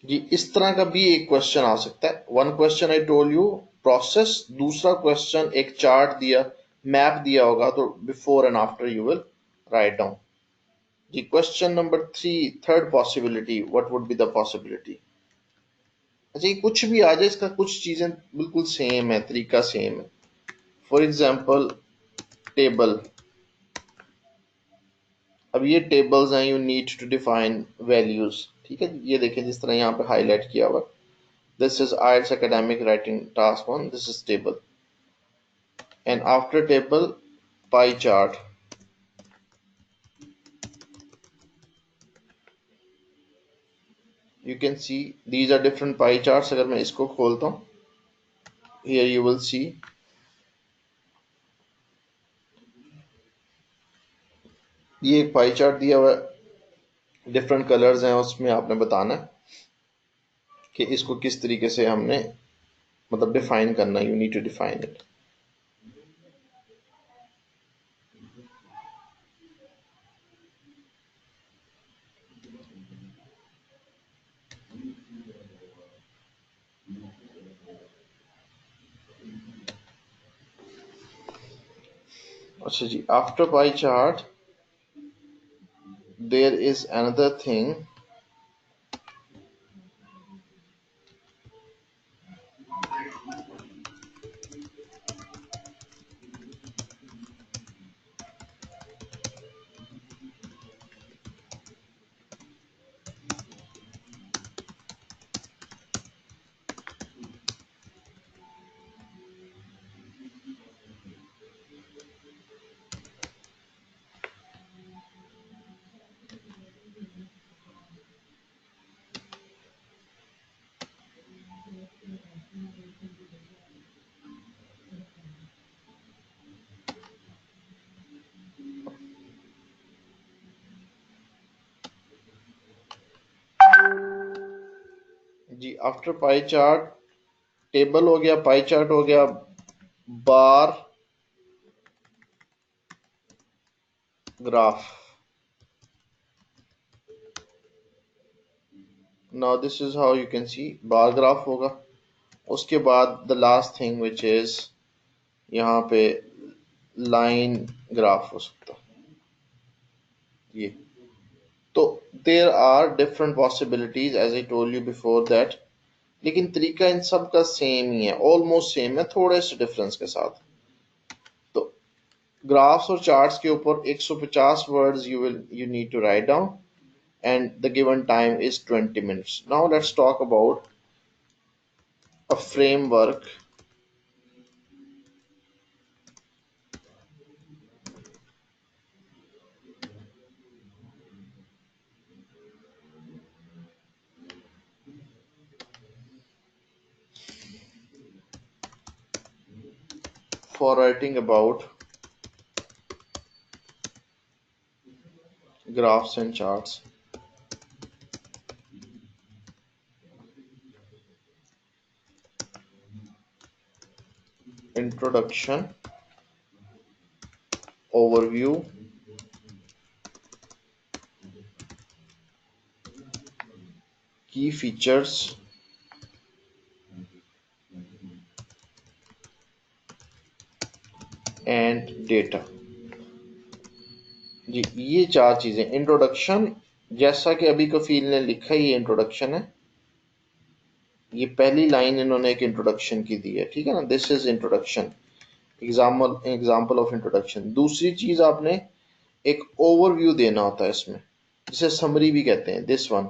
जी इस तरह का भी एक क्वेश्चन आ सकता है। One question I told you process, दूसरा क्वेश्चन एक चार्ट दिया, मैप दिया होगा, तो before and after you will write down. जी question number 3, third possibility, what would be the possibility. अच्छा ये कुछ भी आ जाए, इसका कुछ चीजें बिल्कुल सेम है, तरीका सेम है। फॉर एग्जाम्पल टेबल, अब ये टेबल्स हैं, you need to define values, ठीक है। ये देखें जिस तरह यहाँ पे हाईलाइट किया हुआ, this is IELTS academic writing task 1, this is table, and after table pie chart, you can see these are different pie charts। अगर मैं इसको खोलता हूँ, here you will see ये एक पाई चार्ट दिया हुआ है, डिफरेंट कलर्स हैं, उसमें आपने बताना है कि इसको किस तरीके से हमने मतलब डिफाइन करना है, you need to define it. अच्छा जी, after pie chart there is another thing, जी आफ्टर पाई चार्ट टेबल हो गया, पाई चार्ट हो गया, bar graph. Now this is how you can see bar graph होगा। उसके बाद the last thing which is यहाँ पे लाइन ग्राफ हो सकता ये। तो there are different possibilities as I told you before that, लेकिन तरीका इन सब का सेम ही है, ऑलमोस्ट सेम है, थोड़े से डिफरेंस के साथ। तो ग्राफ्स और चार्ट्स के ऊपर 150 words you need to write down and the given time is 20 minutes. Now let's talk about a framework for writing about graphs and charts. Introduction, overview, key features, and data। जी ये चार चीजें, introduction, जैसा कि अभी कफील ने लिखा है, ये इंट्रोडक्शन है, ये पहली लाइन इन्होंने एक इंट्रोडक्शन की दी है, ठीक है ना, this is introduction, example of introduction. दूसरी चीज आपने एक ओवरव्यू देना होता है इसमें, जिसे समरी भी कहते हैं, दिस वन।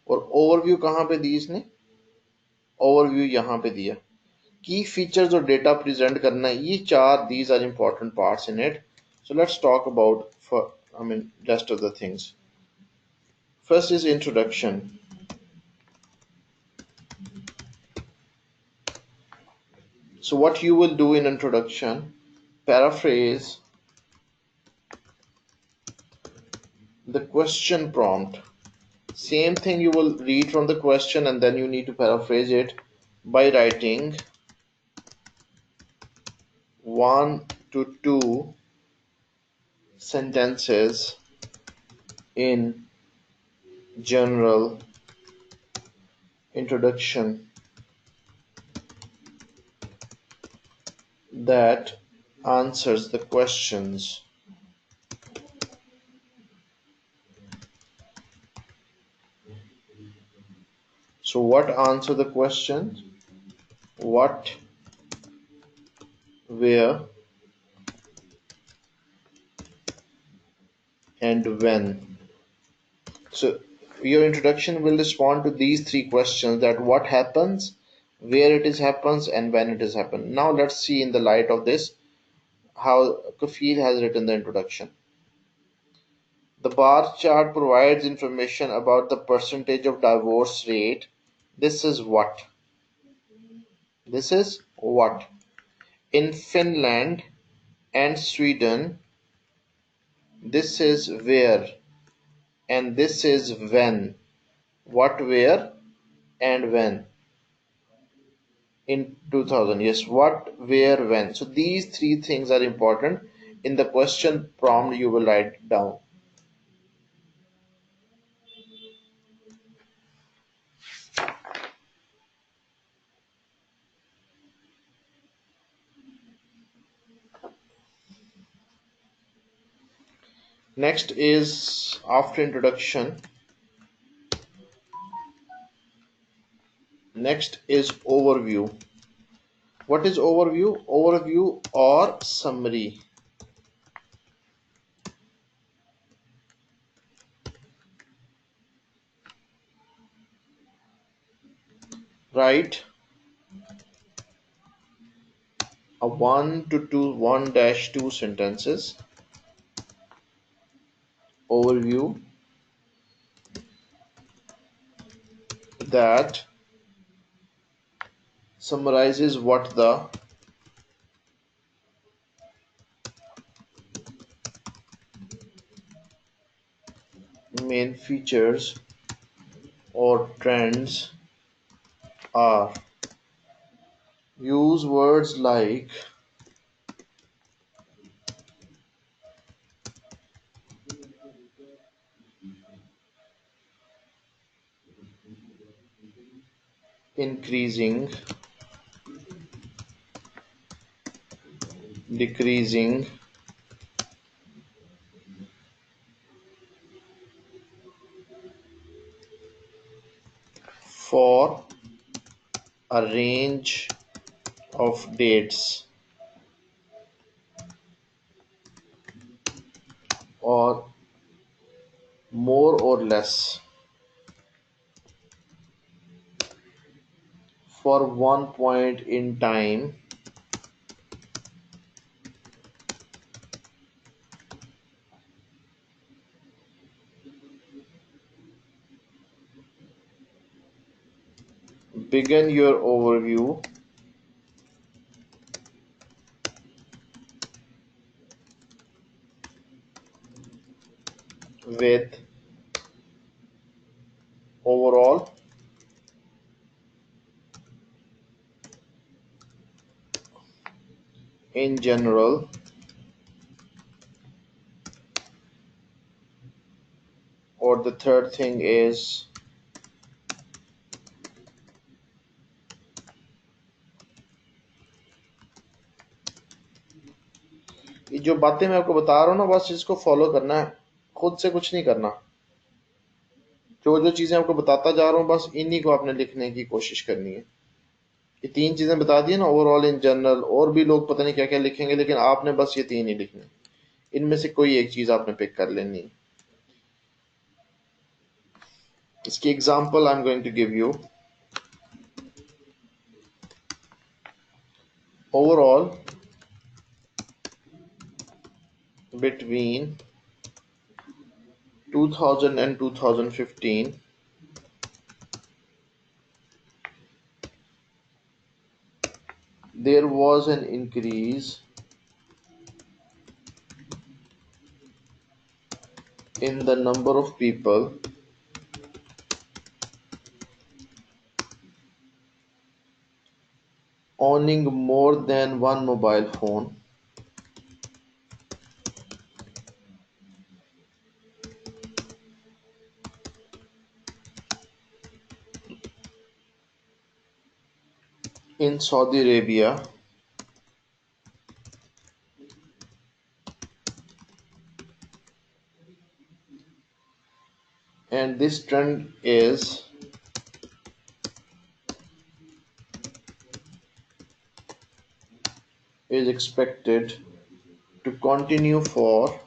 और ओवरव्यू कहाँ पे दी इसने, ओवरव्यू यहाँ पे दिया। की फीचर्स और डेटा प्रेजेंट करना है, ये चार, these are important parts in it. So let's talk about for I mean rest of the things. First is introduction. So what you will do in introduction, paraphrase the question prompt. Same thing, you will read from the question and then you need to paraphrase it by writing 1 to 2 sentences in general introduction that answers the questions. So what answer the questions? What, where, and when. So your introduction will respond to these three questions: that what happens, where it is happens, and when it is happened. Now let's see in the light of this how Kafil has written the introduction. The bar chart provides information about the percentage of divorce rate. This is what? This is what? In Finland and Sweden, this is where, and this is when. What, where, and when. In 2000, yes. What, where, when. So these three things are important. In the question prompt, you will write down. Next is after introduction. Next is overview. What is overview? Overview or summary. Write a 1 to 2 sentences overview that summarizes what the main features or trends are. Use words like increasing, decreasing, for a range of dates, or more or less for one point in time. Begin your overview with overall, in general, or the third thing is ये जो बातें मैं आपको बता रहा हूँ ना, बस इसको फॉलो करना है, खुद से कुछ नहीं करना। जो जो चीजें आपको बताता जा रहा हूँ बस इन्हीं को आपने लिखने की कोशिश करनी है। ये तीन चीजें बता दी ना, ओवरऑल, इन जनरल, और भी लोग पता नहीं क्या क्या लिखेंगे, लेकिन आपने बस ये तीन ही लिखने। इनमें से कोई एक चीज आपने पिक कर लेनी है। इसकी example I am going to give you. Overall between 2000 and 2015, there was an increase in the number of people owning more than one mobile phone. in Saudi Arabia, and this trend is expected to continue for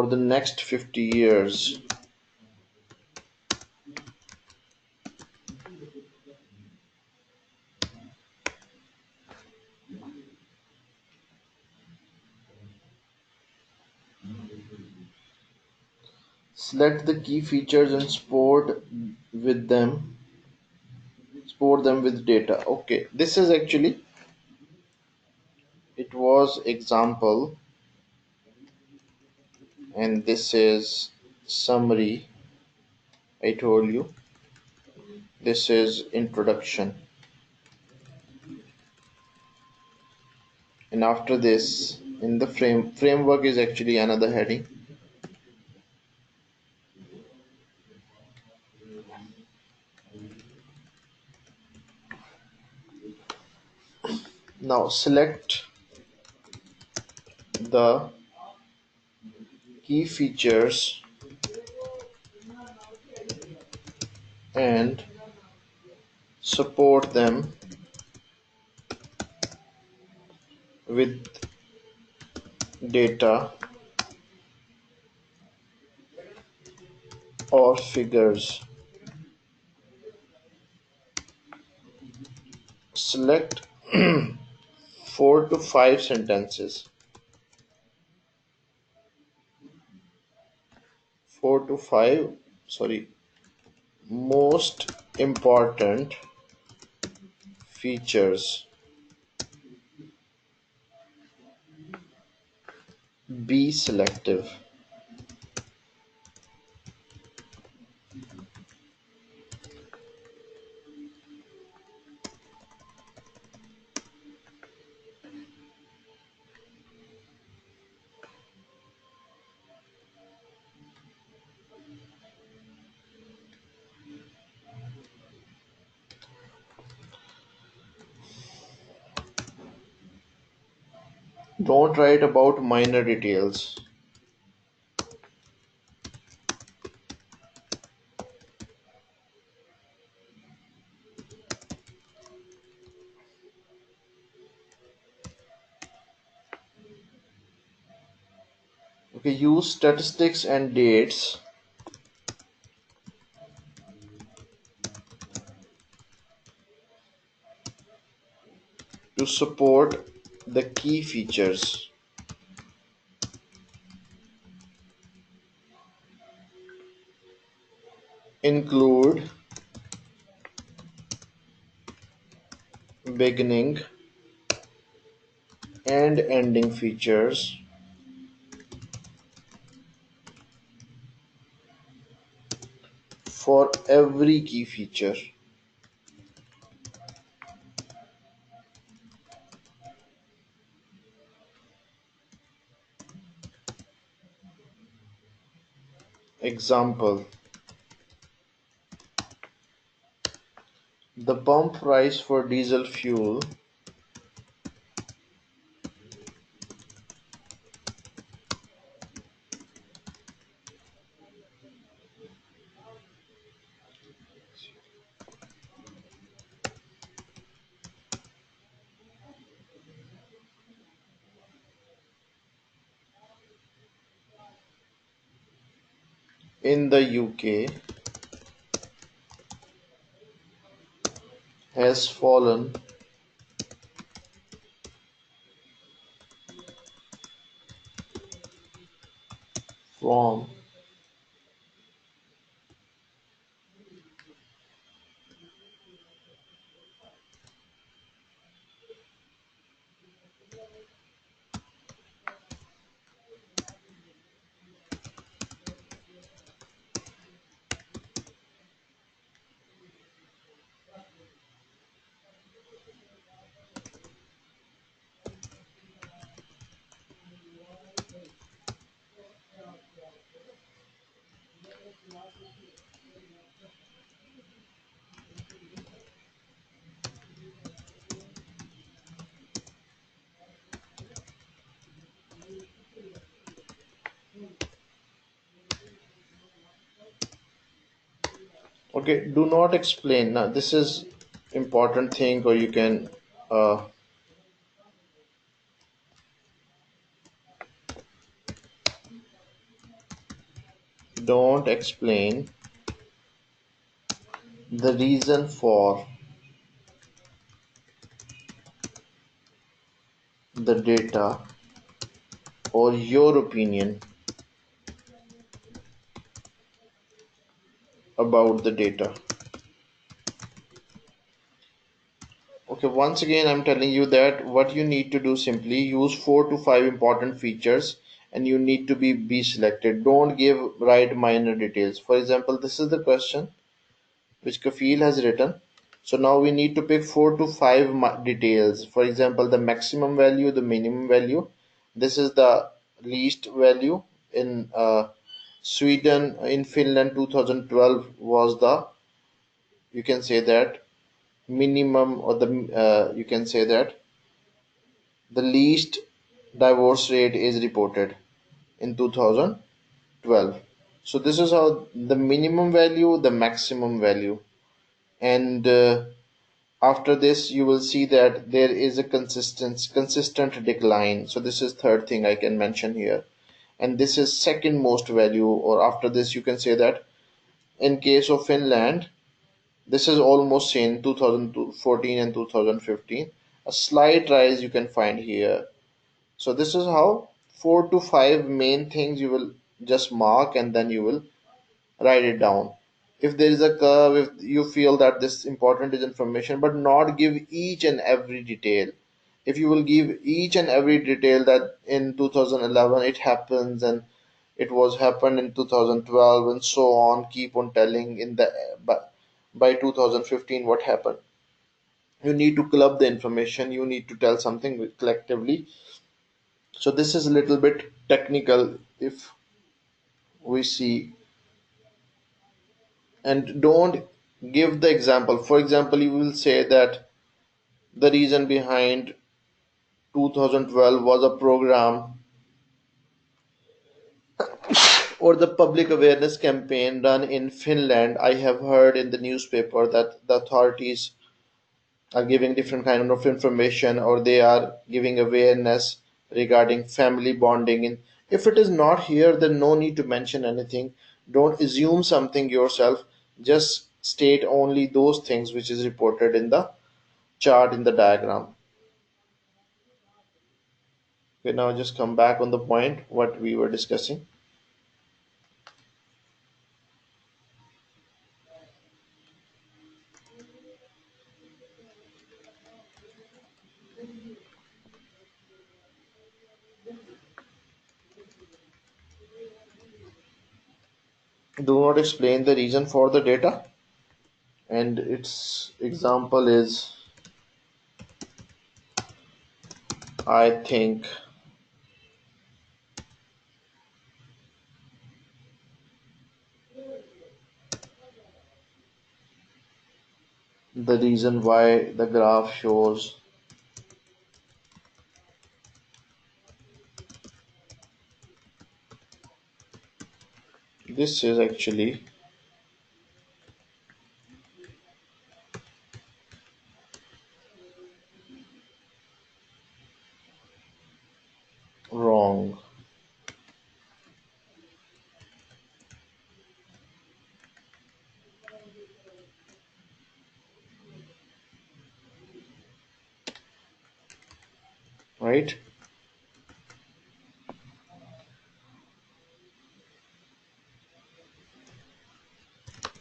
the next 50 years. Select the key features and with them support them with data. Okay, this is actually, it was example, and this is summary. I told you this is introduction, and after this in the framework is actually another heading. Now select the key features and support them with data or figures. Select 4 to 5 sentences. 4 to 5, sorry, most important features. Be selective. Don't write about minor details. Okay, use statistics and dates to support the key features. Include beginning and ending features for every key feature. Example: the pump price for diesel fuel in the UK has fallen from Okay, do not explain. Now this is important thing, or you can uh, don't explain the reason for the data or your opinion about the data. Okay, once again, I'm telling you that what you need to do, simply use 4 to 5 important features and you need to be selected. Don't give right minor details. For example, this is the question which Kafil has written. So now we need to pick 4 to 5 details. For example, the maximum value, the minimum value. This is the least value in Sweden. In Finland, 2012 was the, you can say that, minimum, or the you can say that the least divorce rate is reported in 2012. So this is how the minimum value, the maximum value, and after this you will see that there is a consistent decline. So this is third thing I can mention here, and this is second most value. Or after this you can say that in case of Finland, this is almost same 2014 and 2015. A slight rise you can find here. So this is how 4 to 5 main things you will just mark, and then you will write it down. If there is a curve, if you feel that this important is information, but not give each and every detail. If you will give each and every detail that in 2011 it happens, and it was happened in 2012, and so on, keep on telling in the by 2015 what happened. You need to club the information, you need to tell something collectively. So this is a little bit technical if we see. And don't give the example. For example, you will say that the reason behind 2012 was a program or the public awareness campaign done in Finland. I have heard in the newspaper that the authorities are giving different kind of information, or they are giving awareness regarding family bonding. And if it is not here, then no need to mention anything. Don't assume something yourself. Just state only those things which is reported in the chart, in the diagram. Okay, now just come back on the point what we were discussing. Do not explain the reason for the data, and its example is, I think, the reason why the graph shows this is actually wrong. Right?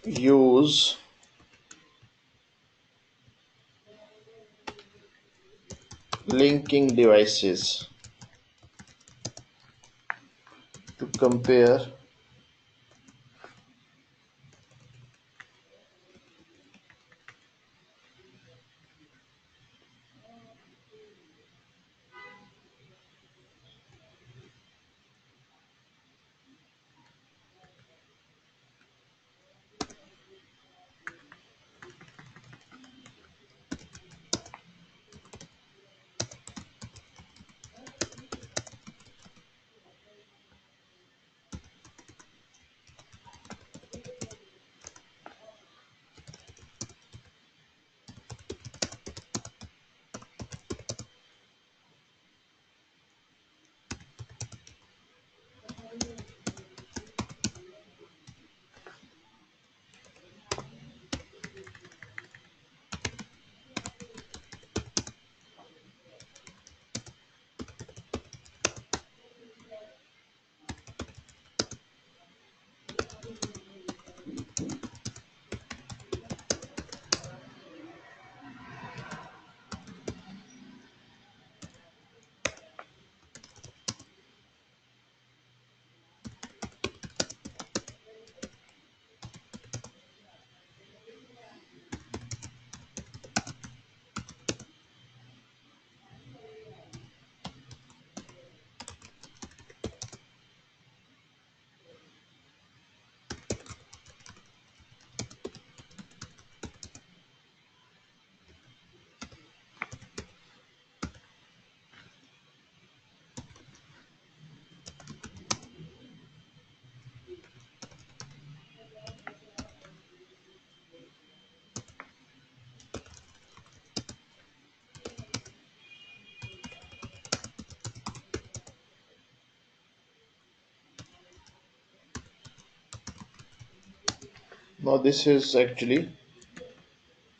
Use linking devices to compare Now this is actually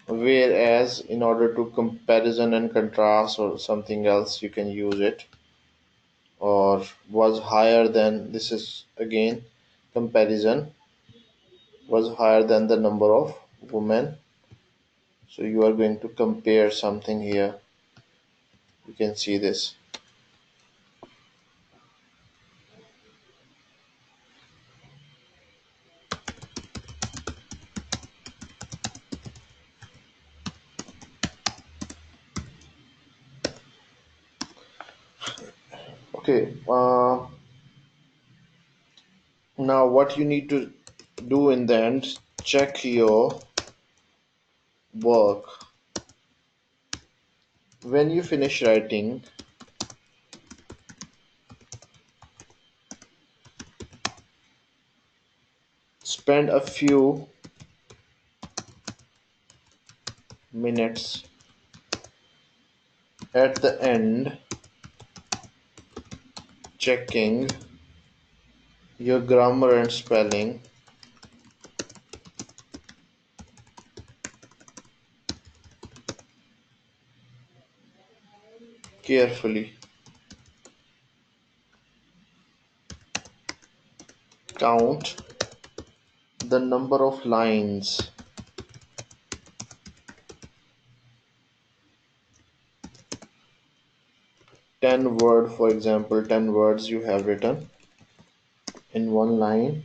whereas in order to comparison and contrast or something else you can use it, or was higher than, this is again comparison, was higher than the number of women. So you are going to compare something here. You can see this. Okay, now what you need to do in the end, check your work. When you finish writing, spend a few minutes at the end checking your grammar and spelling carefully. Count the number of lines, 10 word for example, 10 words you have written in one line.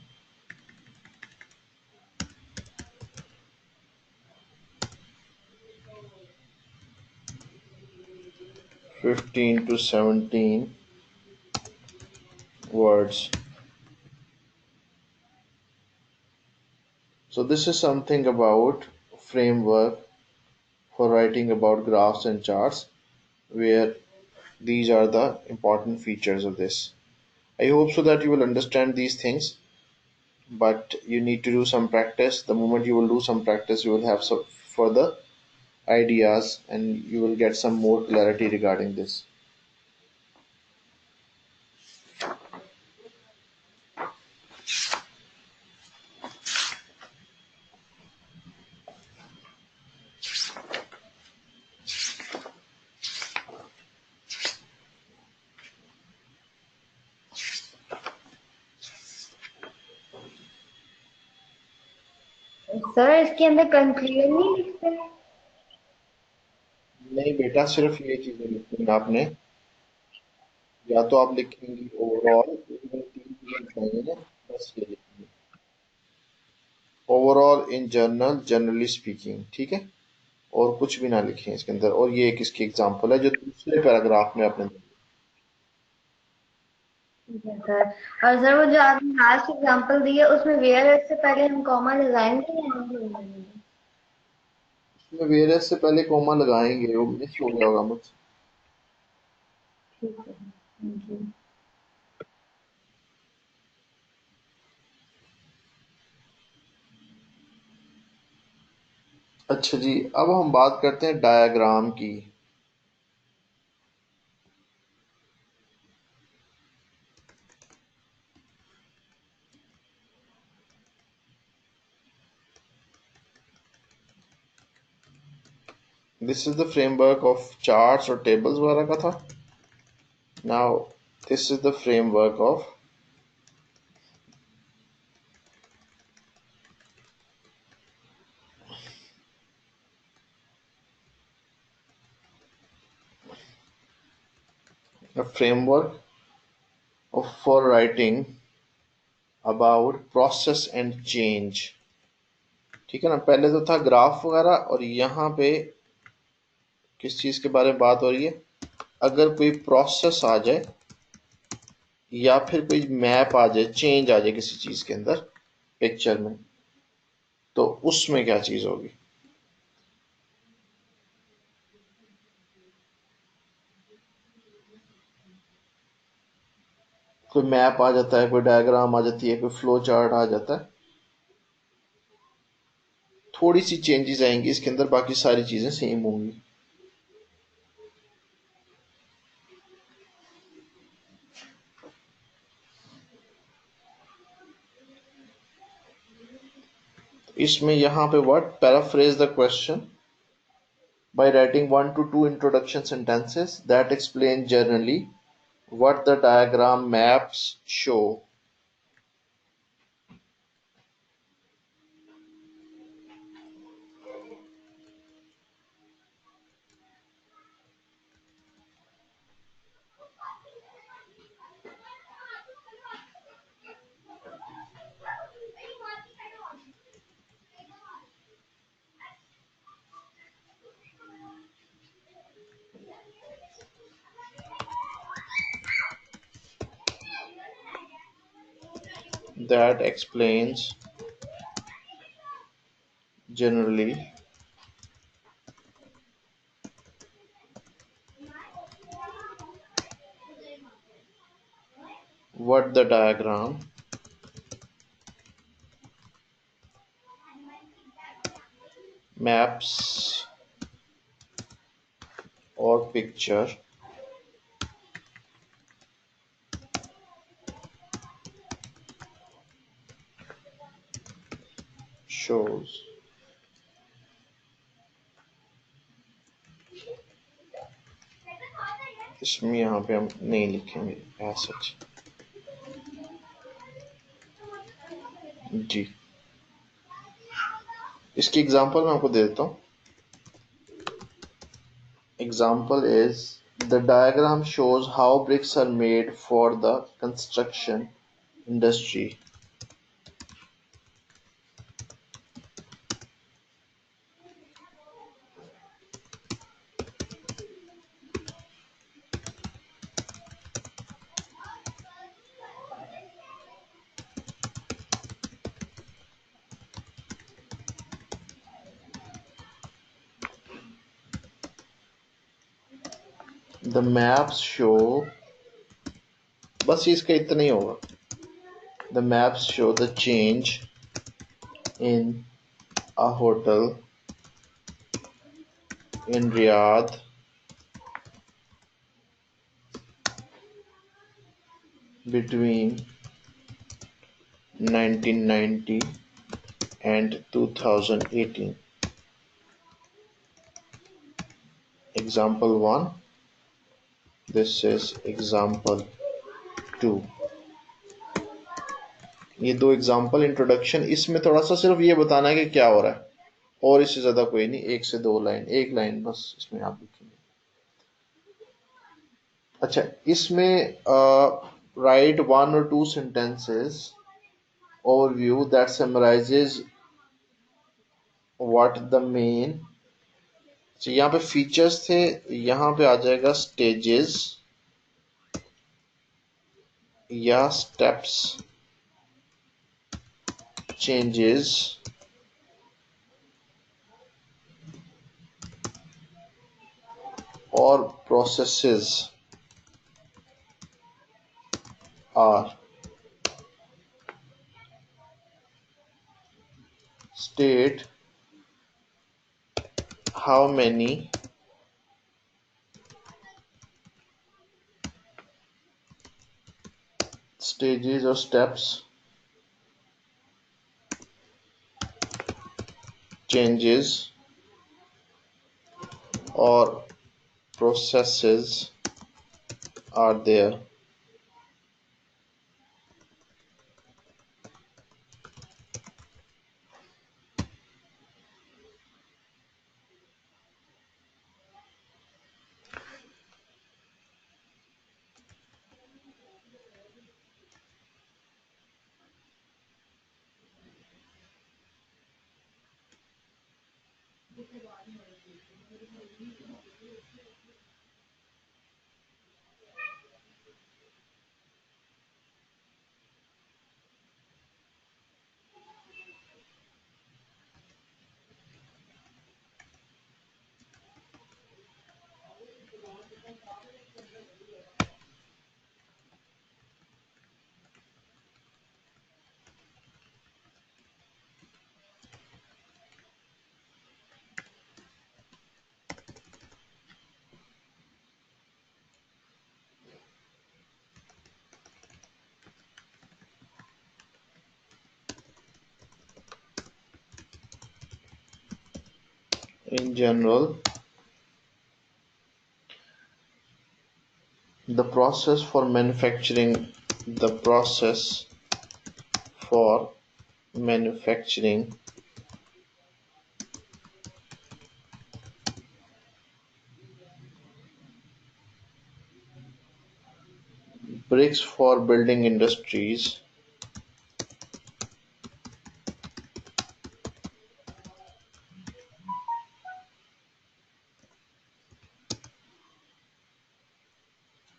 15 to 17 words. So this is something about framework for writing about graphs and charts, where these are the important features of this. I hope so that you will understand these things, but you need to do some practice. The moment you will do some practice, you will have some further ideas and you will get some more clarity regarding this. Sir इसके अंदर conclusion नहीं लिखते हैं? नहीं बेटा, सिर्फ ये चीजें लिखनी है आपने। या तो आप लिखेंगी ओवरऑल, तीन चीजें लिखेंगे ना, बस ये लिखेंगे overall, in general, generally speaking, ठीक है। और कुछ भी ना लिखें इसके अंदर। और ये एक इसकी एग्जांपल है जो दूसरे पैराग्राफ में आपने। ठीक है सर। और सर वो जो आपने लास्ट एग्जांपल दी है उसमें वेयर एज से पहले हम कॉमा लगाएंगे या नहीं लगाएंगे? उसमें वेरियस से पहले कॉमा लगाएंगे, वो मिस हो गया होगा मुझसे। ठीक है, थैंक यू। अच्छा जी, अब हम बात करते हैं डायग्राम की। This is the framework of charts और टेबल्स वगैरह का था। Now this is the framework of a framework for writing about process and change। ठीक है ना, पहले तो था ग्राफ वगैरह, और यहाँ पे किस चीज के बारे में बात हो रही है? अगर कोई प्रोसेस आ जाए या फिर कोई मैप आ जाए, चेंज आ जाए किसी चीज के अंदर, पिक्चर में, तो उसमें क्या चीज होगी? कोई मैप आ जाता है, कोई डायग्राम आ जाती है, कोई फ्लो चार्ट आ जाता है, थोड़ी सी चेंजेस आएंगी इसके अंदर, बाकी सारी चीजें सेम होंगी। इसमें यहाँ पे what paraphrase the question by writing 1 to 2 introduction sentences that explain generally what the diagram maps show. That explains generally what the diagram maps or picture shows. इसमें यहाँ पे हम नहीं लिखेंगे as such. जी, इसकी एग्जांपल मैं आपको दे देता हूँ. Example is the diagram shows how bricks are made for the construction industry. The maps show, बस इसका इतना ही होगा. The maps show the change in a hotel in Riyadh between 1990 and 2018. Example 1. This is example 2. ये दो example introduction. इसमें थोड़ा सा सिर्फ ये बताना है कि क्या हो रहा है, और इससे ज्यादा कोई नहीं. 1 से 2 लाइन, 1 लाइन बस इसमें आप लिखेंगे. अच्छा, इसमें right 1 or 2 sentences overview that summarizes what the main. तो यहाँ पे फीचर्स थे, यहाँ पे आ जाएगा स्टेजेस या स्टेप्स, चेंजेस और processes are. State how many stages or steps, changes or processes are there. In general, the process for manufacturing the process for manufacturing bricks for building industries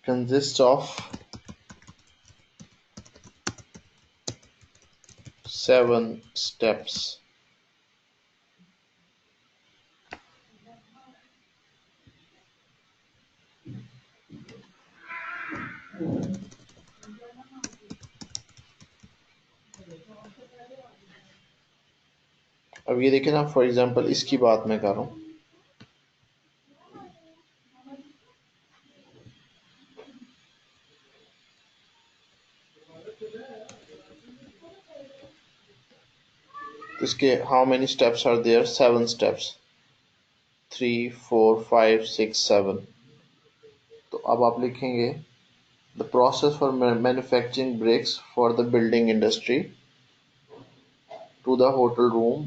consists of 7 steps. अब ये देखें ना, for example इसकी बात मैं कर रहा हूँ। तो इसके how many steps are there? 7 steps, 3, 4, 5, 6, 7। तो अब आप लिखेंगे the process for manufacturing bricks for the building industry to the hotel room.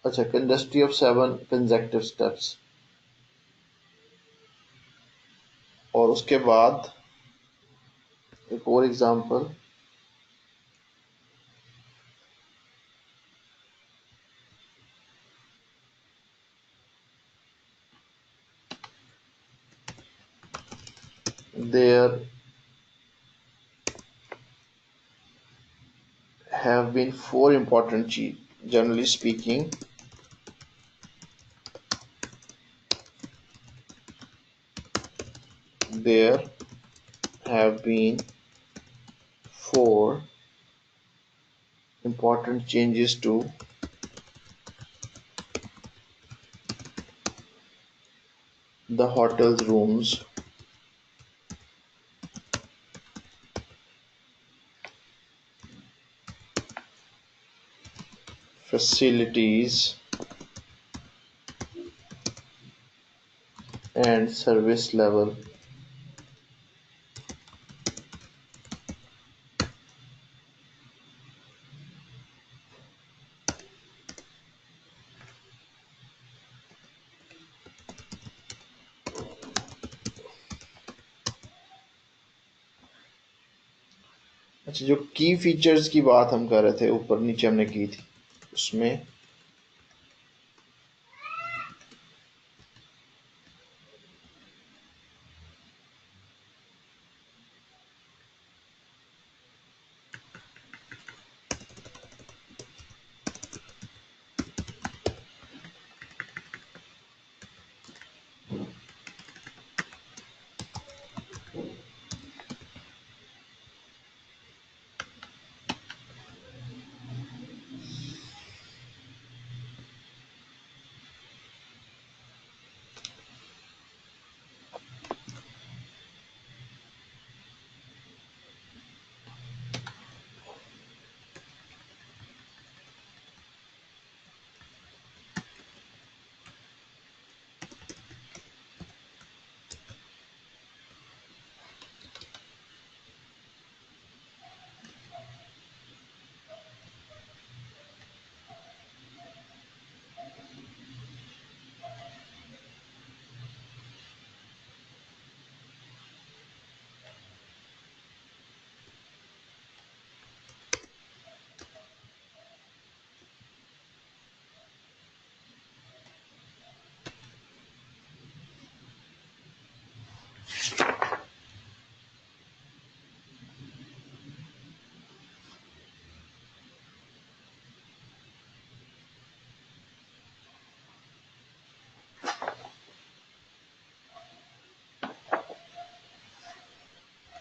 अच्छा, इंडस्ट्री ऑफ 7 कंसेक्यूटिव स्टेप्स। और उसके बाद एक और example, there have been 4 important generally speaking, there have been 4 important changes to the hotel's rooms, facilities, and service level. अच्छा, जो की features की बात हम कर रहे थे, ऊपर नीचे हमने की थी, उसमें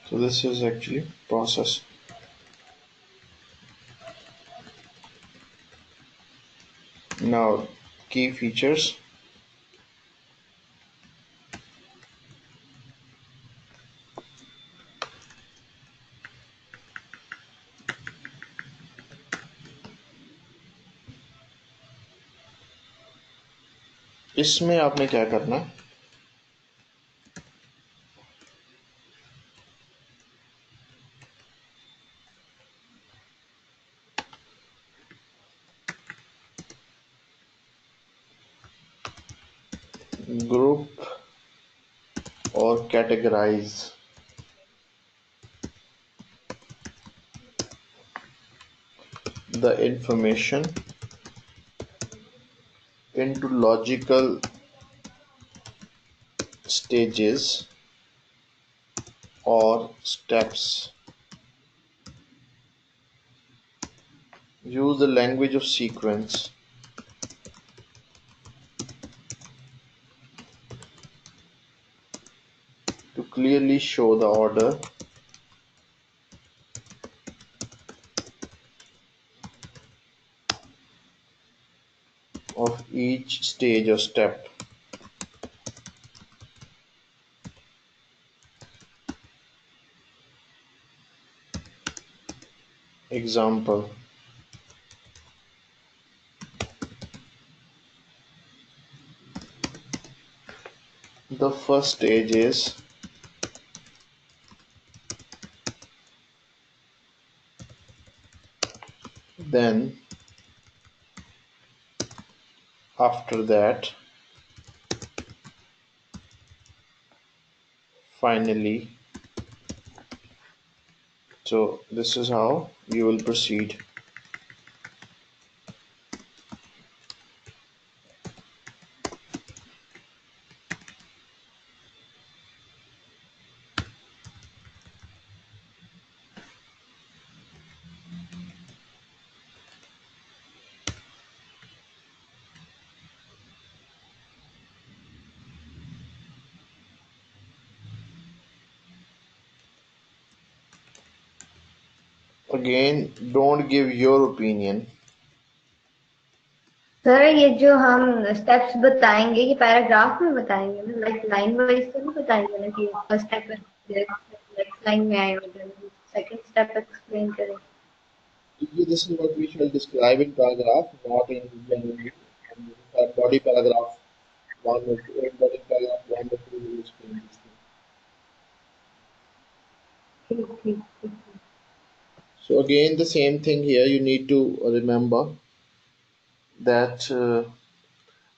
so this is actually process. Now, key features. इसमें आपने क्या करना है, ग्रुप और categorise the information into logical stages or steps. Use the language of sequence to clearly show the order of each stage or step. Example: the first stage is then, after that, finally. So this is how you will proceed. Again, don't give your opinion. Sir ये जो हम steps बताएंगे ये paragraph में बताएंगे ना, like line wise तो नहीं बताएंगे ना कि फर्स्ट स्टेप नेक्स्ट लाइन में आए और सेकंड स्टेप एक्सप्लेन करें। This is what we shall describe in paragraph, not in body paragraph one or two. In body paragraph one or two, we will explain this thing. ठीक ठीक ठीक। So again, the same thing here. You need to remember that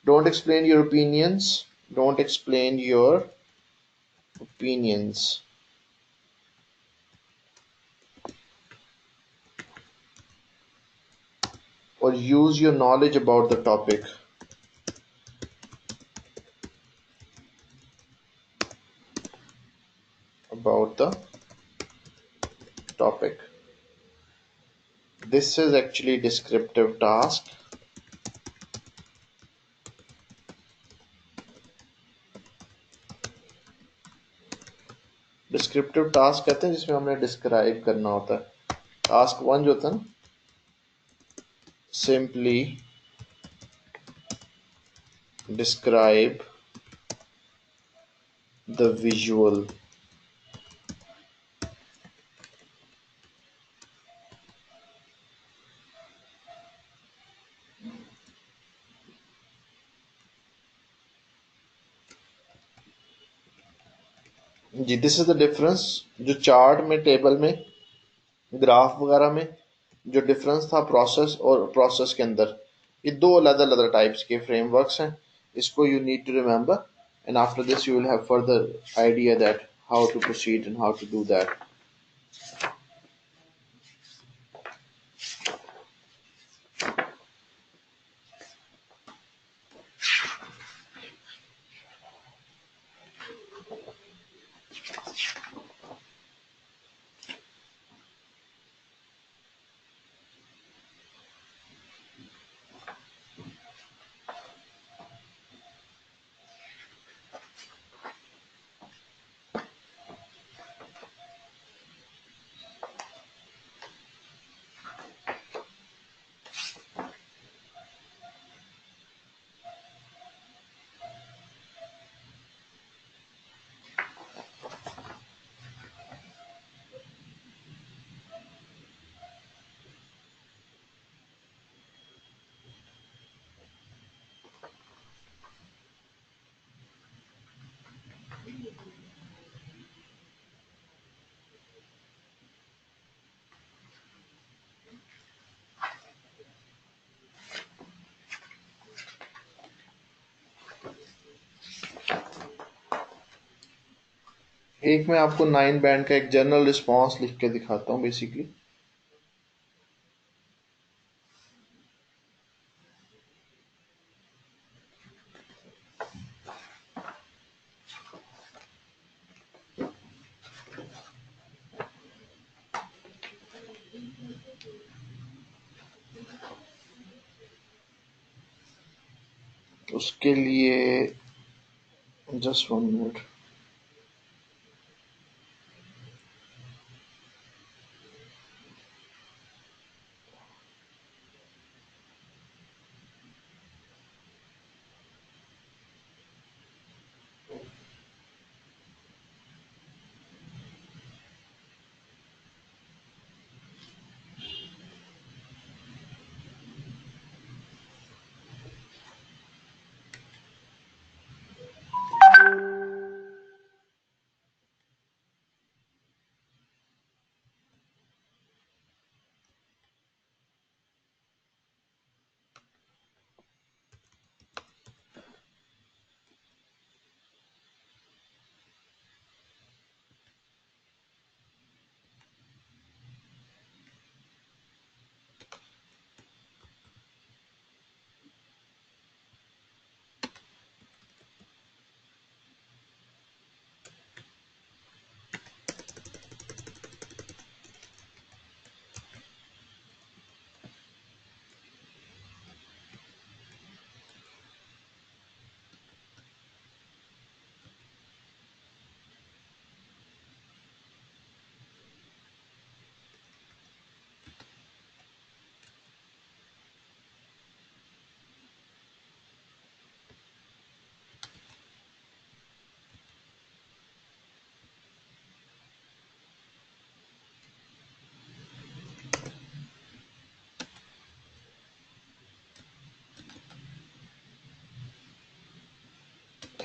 don't explain your opinions. Don't explain your opinions, or use your knowledge about the topic. About the topic. This is actually descriptive task. Descriptive task कहते हैं जिसमें हमने describe करना होता है। Task one जो था ना, सिंपली डिस्क्राइब द विजुअल। जी, दिस इज द डिफरेंस। जो चार्ट में, टेबल में, ग्राफ वगैरह में जो डिफरेंस था प्रोसेस और प्रोसेस के अंदर, ये दो अलग अलग टाइप्स के फ्रेमवर्क्स हैं। इसको you need to remember, and after this you will have further idea that how to proceed and how to do that. एक मैं आपको 9 बैंड का एक जनरल रिस्पॉन्स लिख के दिखाता हूँ बेसिकली। उसके लिए जस्ट 1 मिनट।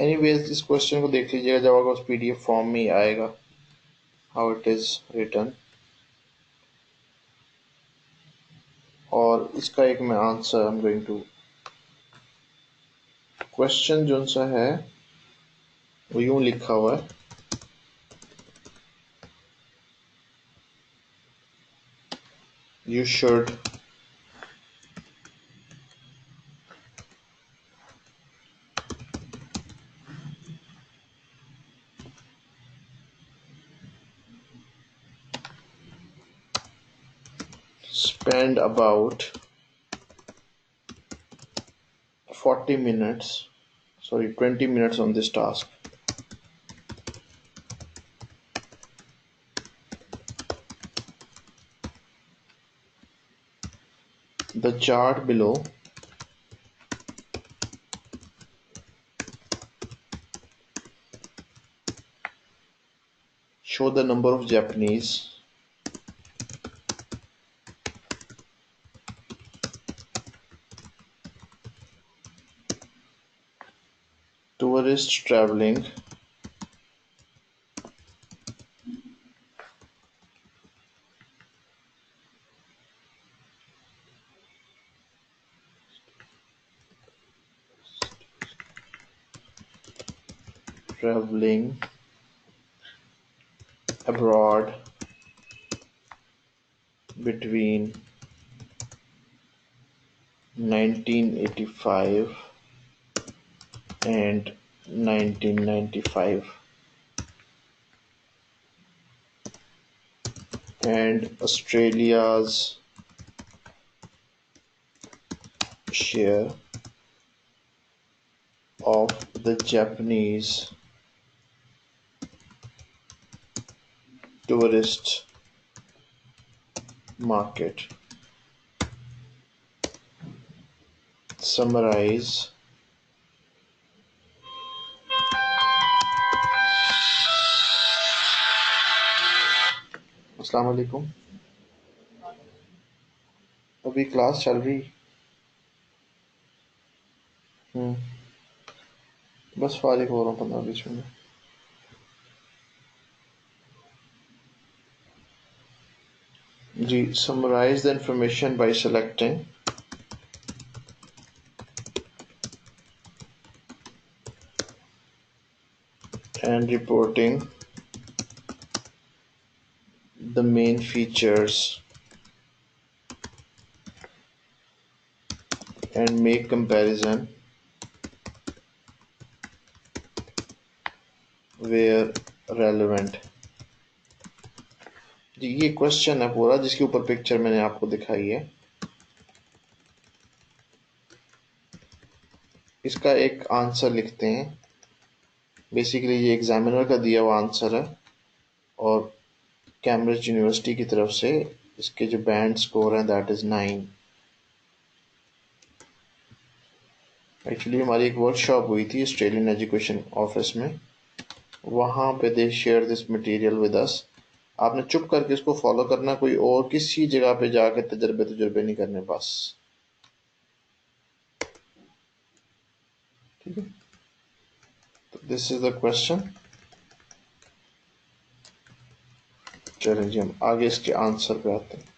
एनीवेज इस क्वेश्चन को देख लीजिएगा जब आपको उस पीडीएफ फॉर्म में ही आएगा हाउ इट इज रिटन, और इसका एक मैं answer I am going to. Question जो सा है वो यूं लिखा हुआ है, you should spend about 40 minutes, sorry 20 minutes on this task. The chart below show the number of Japanese tourists traveling abroad between 1985 and 1995, and Australia's share of the Japanese tourist market. Summarize अस्सलाम वालेकुम। अभी class चल रही। बस फारिग हो रहा हूँ 15-20 मिनट। जी, summarize the information by selecting and reporting the main features and make comparison where relevant। जी, ये क्वेश्चन है पूरा जिसके ऊपर पिक्चर मैंने आपको दिखाई है। इसका एक आंसर लिखते हैं। बेसिकली ये एग्जामिनर का दिया हुआ आंसर है और कैम्ब्रिज यूनिवर्सिटी की तरफ से इसके जो बैंड स्कोर है दैट इज 9। एक्चुअली हमारी एक वर्कशॉप हुई थी ऑस्ट्रेलियन एजुकेशन ऑफिस में, वहाँ पे they share this material with us. आपने चुप करके इसको फॉलो करना, कोई और किसी जगह पे जाके तजर्बे नहीं करने बस। ठीक है, तो दिस इज द क्वेश्चन। चलें जी, हम आगे इसके आंसर पे आते हैं।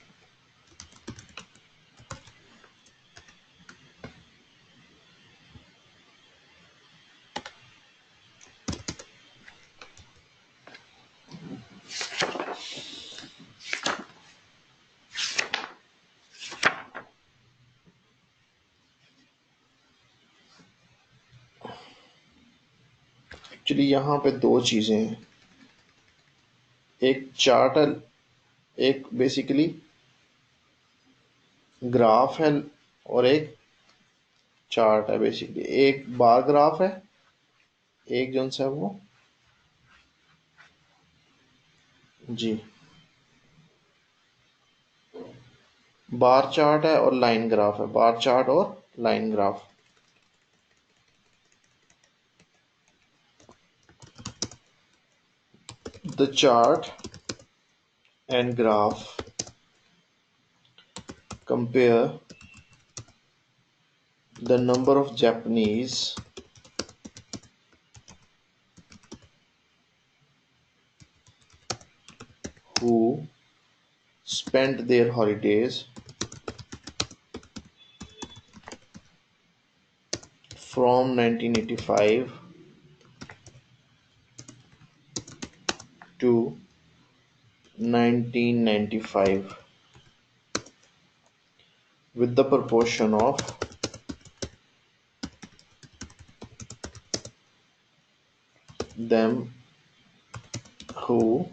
एक्चुअली यहाँ पे दो चीजें हैं, एक चार्ट है, एक बेसिकली ग्राफ है और एक चार्ट है। बेसिकली एक बार ग्राफ है, एक जो है वो जी बार चार्ट है और लाइन ग्राफ है। बार चार्ट और line graph. The chart and graph compare the number of Japanese who spent their holidays from 1985 to 1995 with the proportion of them who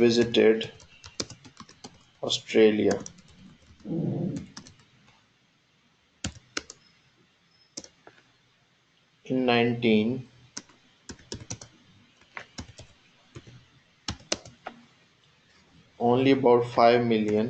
visited Australia in 19 only about 5 million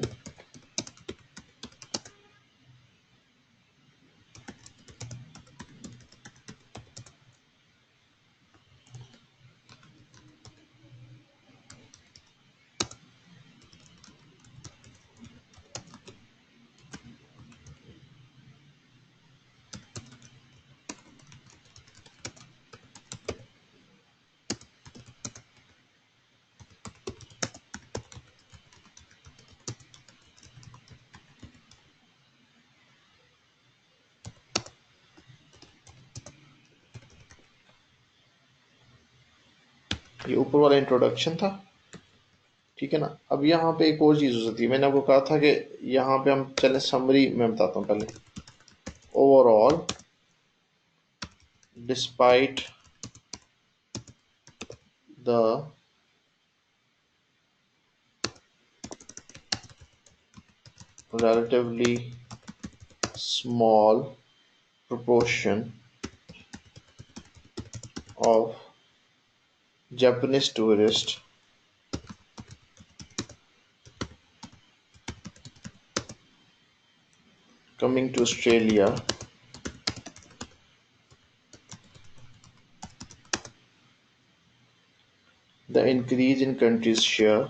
ये ऊपर वाला introduction था। ठीक है ना, अब यहाँ पे एक और चीज हो सकती है। मैंने आपको कहा था कि यहाँ पे हम चले समरी में बताता हूँ पहले। Overall despite the relatively small proportion of Japanese tourists coming to Australia, the increase in country's share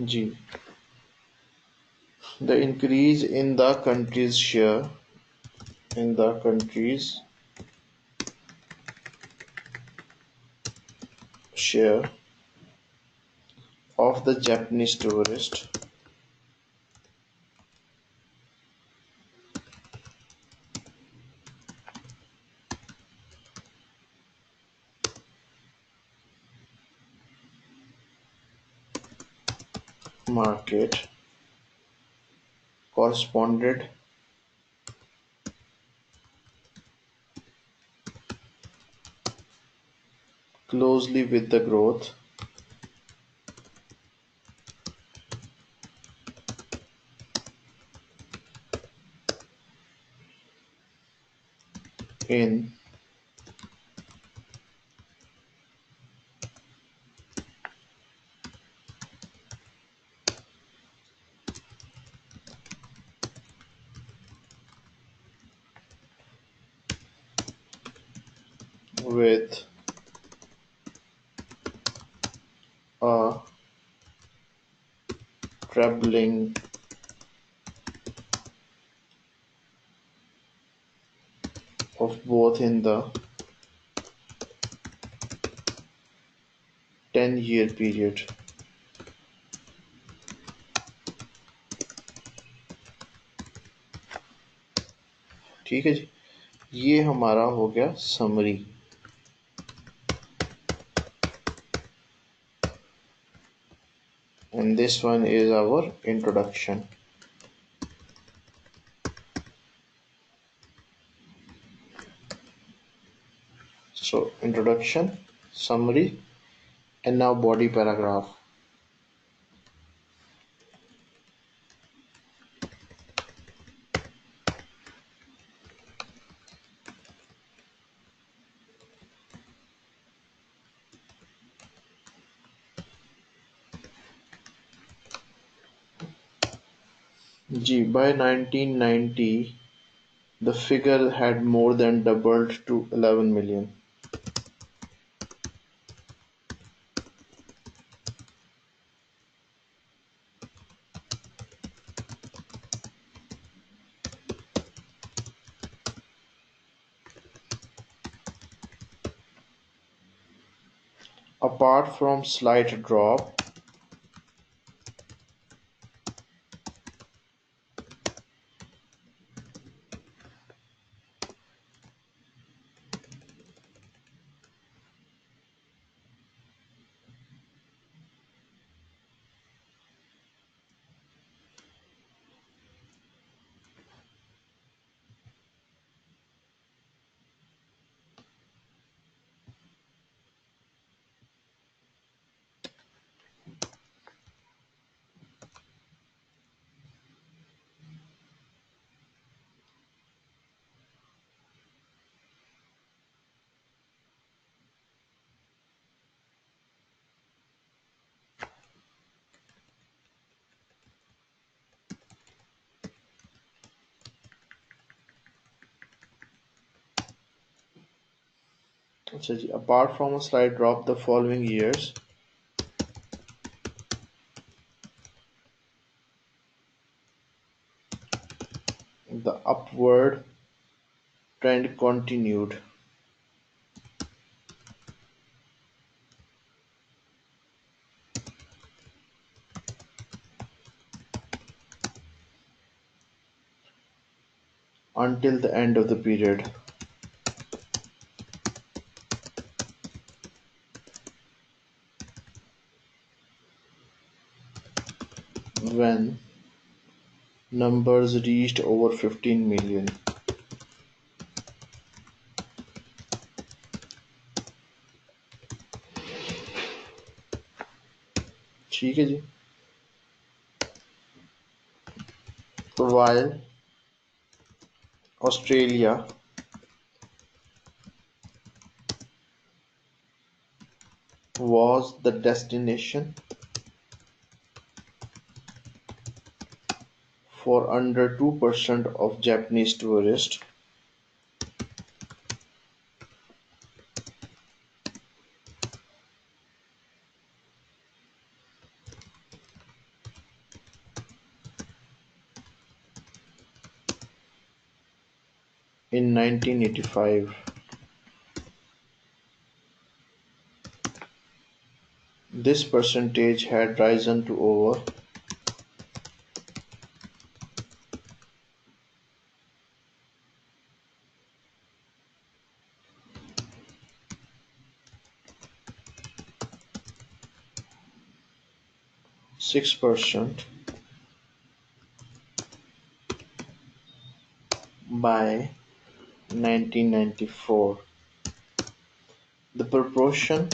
G. The increase in the country's share of the Japanese tourist market corresponded closely with the growth in with a trebling of both in the 10-year period. ठीक है जी, ये हमारा हो गया summary. And this one is our introduction. So introduction, summary, and now body paragraph. G. By 1990, the figure had more than doubled to 11 million. Apart from slight drop apart from a slight drop the following years, the upward trend continued until the end of the period, when numbers reached over 15 million. ठीक है जी. While Australia was the destination for under 2% of Japanese tourists, In 1985, this percentage had risen to over 6% by 1994. The proportion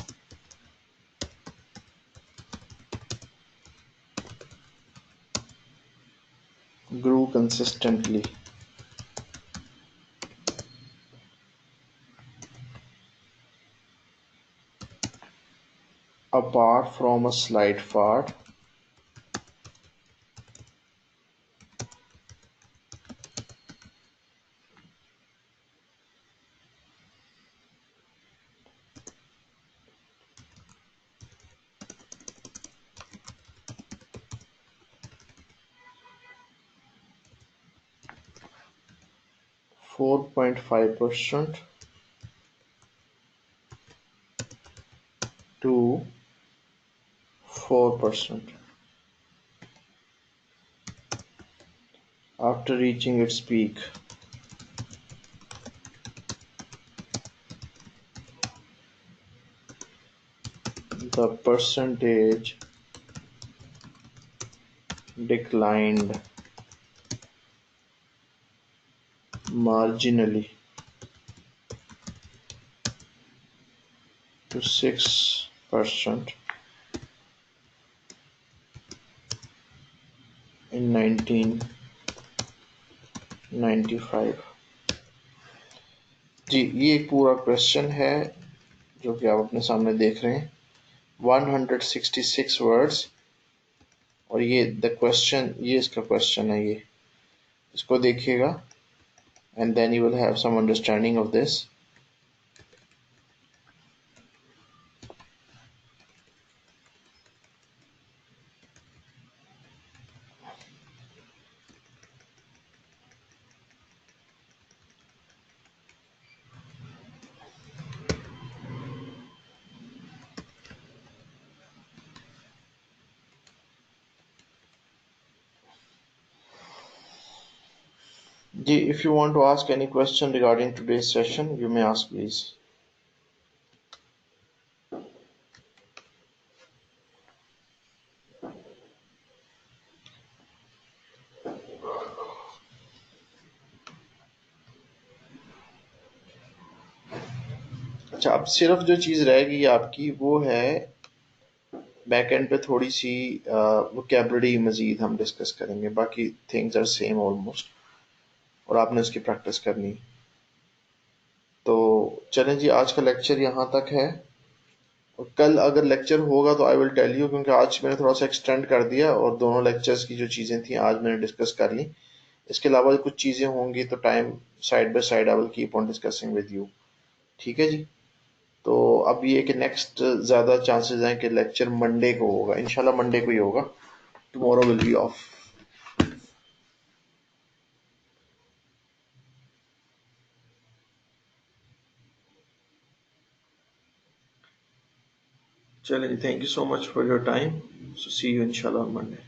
grew consistently. Apart from a slight fart, 4.5% to 4% after reaching its peak. The percentage declined marginally to 6% in 1995. जी, ये एक पूरा question है जो कि आप अपने सामने देख रहे हैं, 166 वर्ड्स, और ये द क्वेश्चन, ये इसका क्वेश्चन है, ये इसको देखिएगा and then you will have some understanding of this. जी, if you want to ask any question regarding today's session, you may ask please. अच्छा, अब सिर्फ जो चीज़ रहेगी आपकी वो है बैक एंड पे थोड़ी सी वोकेबलरी मजीद हम डिस्कस करेंगे, बाकी थिंग्स आर सेम ऑलमोस्ट, और आपने उसकी प्रैक्टिस करनी. तो चलें जी, आज का लेक्चर यहाँ तक है, और कल अगर लेक्चर होगा तो आई विल टेल यू, क्योंकि आज मैंने थोड़ा सा एक्सटेंड कर दिया और दोनों लेक्चर्स की जो चीज़ें थी आज मैंने डिस्कस कर ली. इसके अलावा कुछ चीज़ें होंगी तो time side by side I will keep on discussing with you. ठीक है जी. तो अब ये कि नेक्स्ट ज़्यादा चांसेस हैं कि लेक्चर मंडे को होगा, इंशाल्लाह मंडे को ही होगा. Tomorrow will be off. चलिए, thank you so much for your time. So see you इंशाल्लाह on Monday.